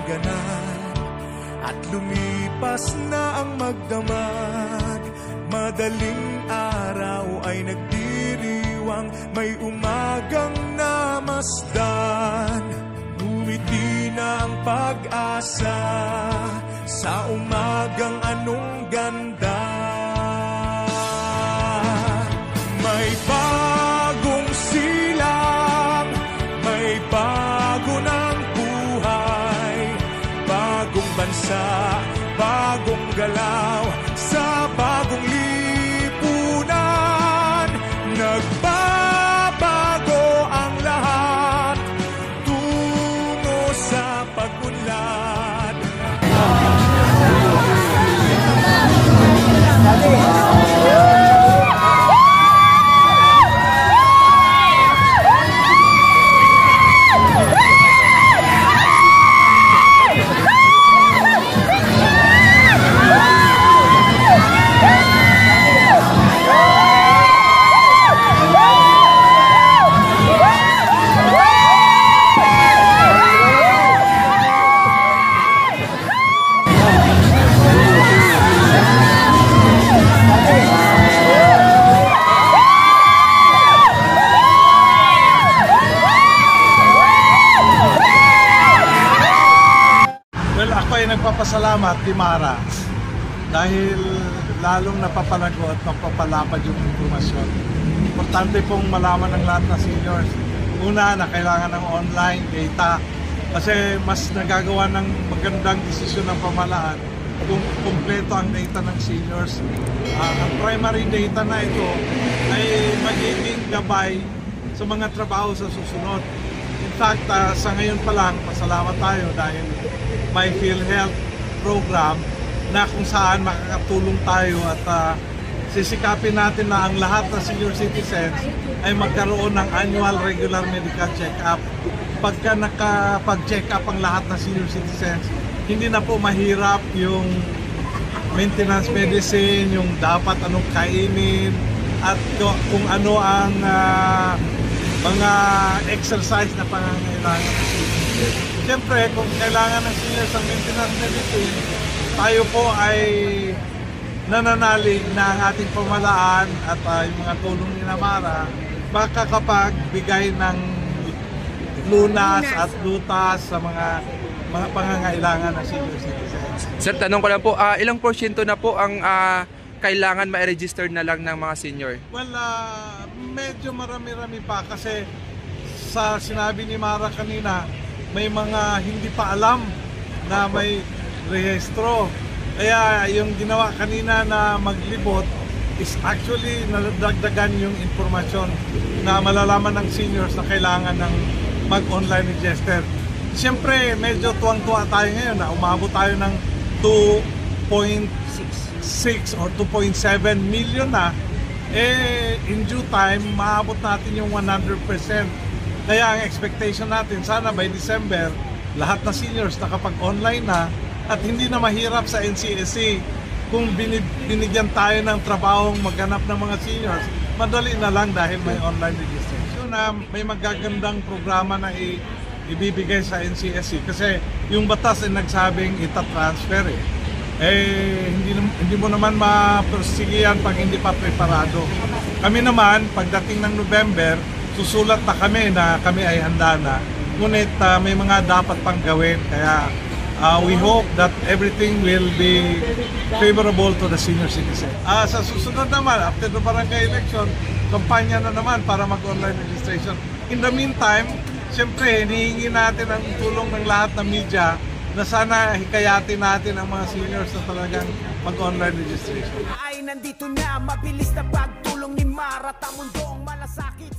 hangganan at lumipas na ang magdamag. Madaling araw ay nagdiriwang, may umagang namasdan. Ngumiti na ang pag-asa sa umagang anong ganda. May bagong silang, may bago ng buhay, bagong bansa, bagong galaw, sa bagong lipunan. Nagbabago ang lahat tungo sa pag-unlad. Nagpapasalamat kay Mara dahil lalong napapalago at napapalapad yung informasyon. Importante pong malaman ng lahat na seniors. Una, na kailangan ng online data kasi mas nagagawa ng magandang desisyon ng pamahalaan kung kumpleto ang data ng seniors. Ang primary data na ito ay magiging gabay sa mga trabaho sa susunod. In fact, sa ngayon pa lang, pasalamat tayo dahil may PhilHealth program na kung saan makakatulong tayo at sisikapin natin na ang lahat ng senior citizens ay magkaroon ng annual regular medical check-up. Pagka nakapag-check up ang lahat ng senior citizens, hindi na po mahirap yung maintenance medicine, yung dapat anong kainin, at kung ano ang mga exercise na pangangailangan. Siyempre, kung kailangan ng seniors ang maintenance medicine, tayo po ay nananalig na ang ating pamahalaan at yung mga tulong ni Mara makakapagbigay ng lunas at lutas sa mga pangangailangan ng senior citizens. Sir, tanong ko lang po, ilang porsyento na po ang kailangan ma-register na lang ng mga senior? Well, medyo marami-rami pa kasi sa sinabi ni Mara kanina, may mga hindi pa alam na may rehistro. Kaya yung ginawa kanina na maglibot is actually nadagdagan yung informasyon na malalaman ng seniors na kailangan ng mag-online register. Siyempre, medyo tuwang-tuwa tayo ngayon na umabot tayo ng 2.6 or 2.7 million na. In due time, maabot natin yung 100%. Kaya ang expectation natin, sana by December, lahat na seniors nakapag-online na at hindi na mahirap sa NCSC. Kung binigyan tayo ng trabahong maghanap ng mga seniors, madali na lang dahil may online registration. May magagandang programa na ibibigay sa NCSC kasi yung batas ay nagsabing ita-transfer hindi mo naman mapersigihan pag hindi pa preparado. Kami naman, pagdating ng November, susulat na kami ay handa na. Ngunit may mga dapat pang gawin. Kaya we hope that everything will be favorable to the senior citizen. Sa susunod naman, after the barangay election, kampanya na naman para mag-online registration. In the meantime, siyempre, hinihingi natin ang tulong ng lahat ng media na sana hikayatin natin ang mga seniors na talagang mag-online registration. Ay nandito na, mabilis na pagtulong ni Mara, tamundong malasakit.